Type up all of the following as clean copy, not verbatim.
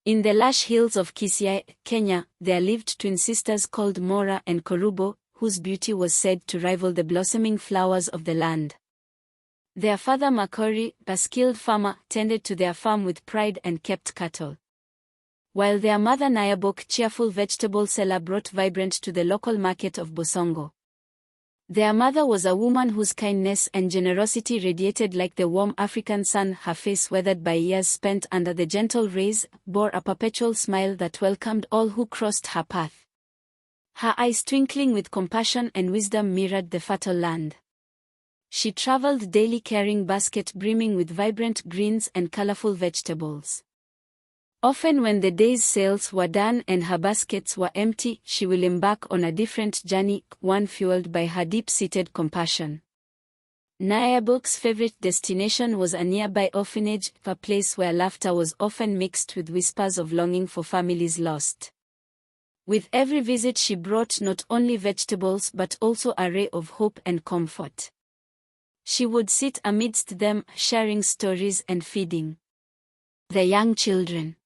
In the lush hills of Kisii, Kenya, there lived twin sisters called Moraa and Kerubo, whose beauty was said to rival the blossoming flowers of the land. Their father Makori, a skilled farmer, tended to their farm with pride and kept cattle. While their mother Nyabok, cheerful vegetable seller, brought vibrant to the local market of Bosongo. Their mother was a woman whose kindness and generosity radiated like the warm African sun. Her face, weathered by years spent under the gentle rays, bore a perpetual smile that welcomed all who crossed her path. Her eyes, twinkling with compassion and wisdom, mirrored the fertile land. She traveled daily carrying basket brimming with vibrant greens and colorful vegetables. Often when the day's sales were done and her baskets were empty, she will embark on a different journey, one fueled by her deep-seated compassion. Nyabok's favorite destination was a nearby orphanage, a place where laughter was often mixed with whispers of longing for families lost. With every visit she brought not only vegetables but also a ray of hope and comfort. She would sit amidst them, sharing stories and feeding the young children.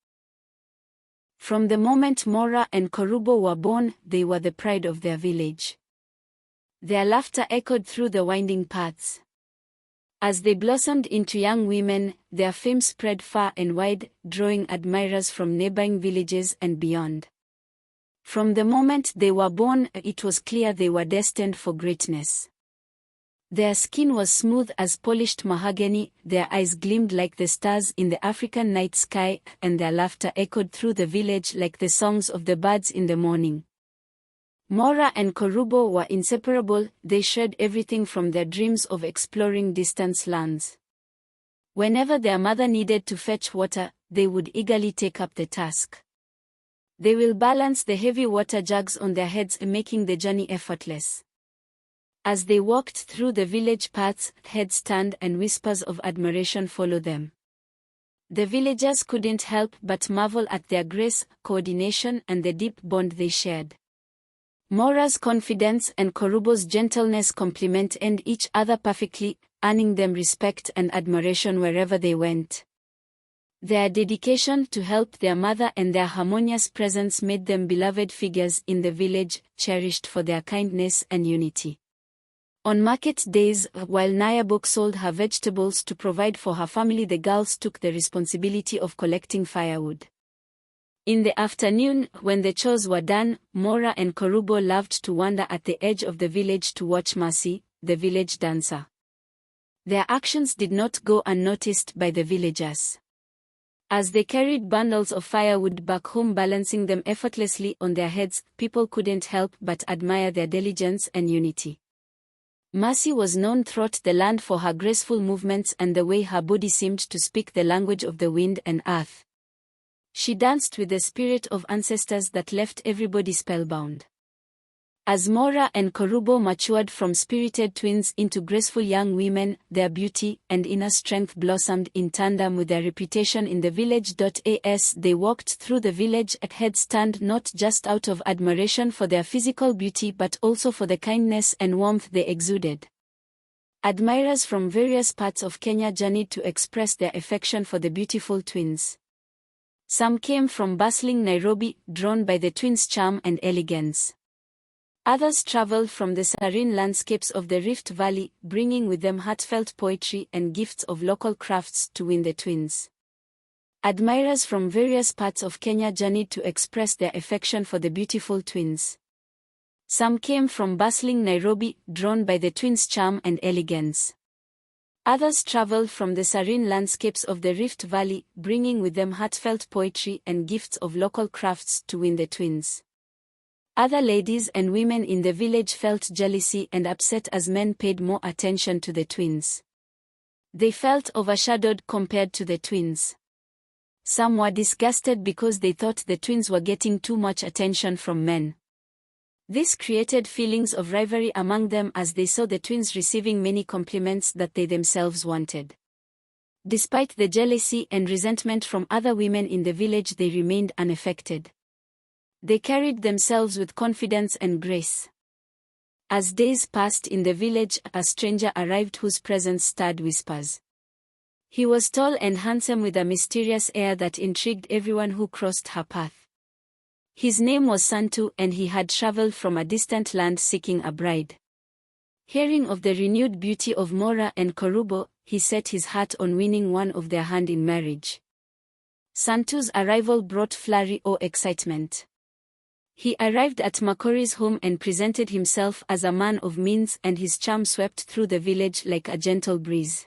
From the moment Moraa and Kerubo were born, they were the pride of their village. Their laughter echoed through the winding paths. As they blossomed into young women, their fame spread far and wide, drawing admirers from neighboring villages and beyond. From the moment they were born, it was clear they were destined for greatness. Their skin was smooth as polished mahogany, their eyes gleamed like the stars in the African night sky, and their laughter echoed through the village like the songs of the birds in the morning. Moraa and Kerubo were inseparable. They shared everything from their dreams of exploring distant lands. Whenever their mother needed to fetch water, they would eagerly take up the task. They will balance the heavy water jugs on their heads, making the journey effortless. As they walked through the village paths, heads turned and whispers of admiration followed them. The villagers couldn't help but marvel at their grace, coordination, and the deep bond they shared. Moraa's confidence and Kerubo's gentleness complemented each other perfectly, earning them respect and admiration wherever they went. Their dedication to help their mother and their harmonious presence made them beloved figures in the village, cherished for their kindness and unity. On market days, while Nyabok sold her vegetables to provide for her family, the girls took the responsibility of collecting firewood. In the afternoon, when the chores were done, Moraa and Kerubo loved to wander at the edge of the village to watch Mercy, the village dancer. Their actions did not go unnoticed by the villagers. As they carried bundles of firewood back home, balancing them effortlessly on their heads, people couldn't help but admire their diligence and unity. Mercy was known throughout the land for her graceful movements and the way her body seemed to speak the language of the wind and earth. She danced with the spirit of ancestors that left everybody spellbound. As Moraa and Kerubo matured from spirited twins into graceful young women, their beauty and inner strength blossomed in tandem with their reputation in the village. As they walked through the village, heads turned not just out of admiration for their physical beauty but also for the kindness and warmth they exuded. Admirers from various parts of Kenya journeyed to express their affection for the beautiful twins. Some came from bustling Nairobi, drawn by the twins' charm and elegance. Others traveled from the serene landscapes of the Rift Valley, bringing with them heartfelt poetry and gifts of local crafts to win the twins. Admirers from various parts of Kenya journeyed to express their affection for the beautiful twins. Some came from bustling Nairobi, drawn by the twins' charm and elegance. Others traveled from the serene landscapes of the Rift Valley, bringing with them heartfelt poetry and gifts of local crafts to win the twins. Other ladies and women in the village felt jealousy and upset as men paid more attention to the twins. They felt overshadowed compared to the twins. Some were disgusted because they thought the twins were getting too much attention from men. This created feelings of rivalry among them as they saw the twins receiving many compliments that they themselves wanted. Despite the jealousy and resentment from other women in the village, they remained unaffected. They carried themselves with confidence and grace. As days passed in the village, a stranger arrived whose presence stirred whispers. He was tall and handsome with a mysterious air that intrigued everyone who crossed her path. His name was Santu, and he had traveled from a distant land seeking a bride. Hearing of the renewed beauty of Moraa and Kerubo, he set his heart on winning one of their hand in marriage. Santu's arrival brought flurry or excitement. He arrived at Makori's home and presented himself as a man of means, and his charm swept through the village like a gentle breeze.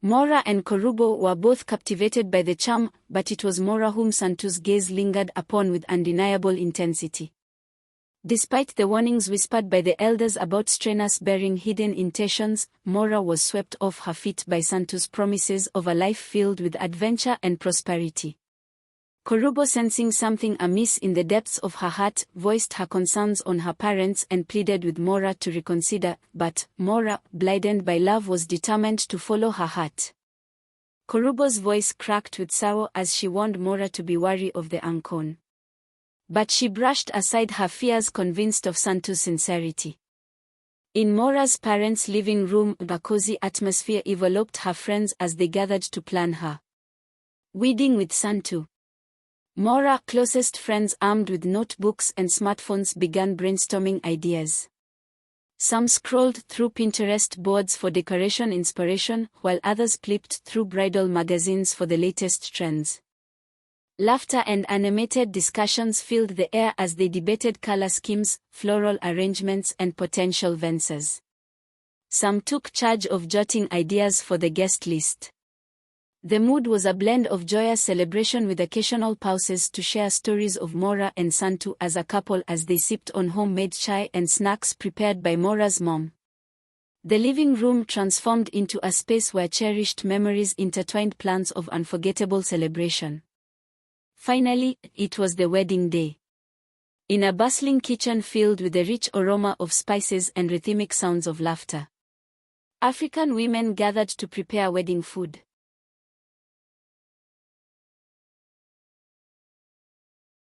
Moraa and Kerubo were both captivated by the charm, but it was Moraa whom Santu's gaze lingered upon with undeniable intensity. Despite the warnings whispered by the elders about strainers bearing hidden intentions, Moraa was swept off her feet by Santu's promises of a life filled with adventure and prosperity. Kerubo, sensing something amiss in the depths of her heart, voiced her concerns on her parents and pleaded with Moraa to reconsider, but Moraa, blinded by love, was determined to follow her heart. Kerubo's voice cracked with sorrow as she warned Moraa to be wary of the unknown. But she brushed aside her fears, convinced of Santu's sincerity. In Moraa's parents' living room, a cozy atmosphere enveloped her friends as they gathered to plan her wedding with Santu. Moraa's closest friends, armed with notebooks and smartphones, began brainstorming ideas. Some scrolled through Pinterest boards for decoration inspiration, while others flipped through bridal magazines for the latest trends. Laughter and animated discussions filled the air as they debated color schemes, floral arrangements, and potential venues. Some took charge of jotting ideas for the guest list. The mood was a blend of joyous celebration with occasional pauses to share stories of Moraa and Santu as a couple as they sipped on homemade chai and snacks prepared by Moraa's mom. The living room transformed into a space where cherished memories intertwined, plans of unforgettable celebration. Finally, it was the wedding day. In a bustling kitchen filled with the rich aroma of spices and rhythmic sounds of laughter, African women gathered to prepare wedding food.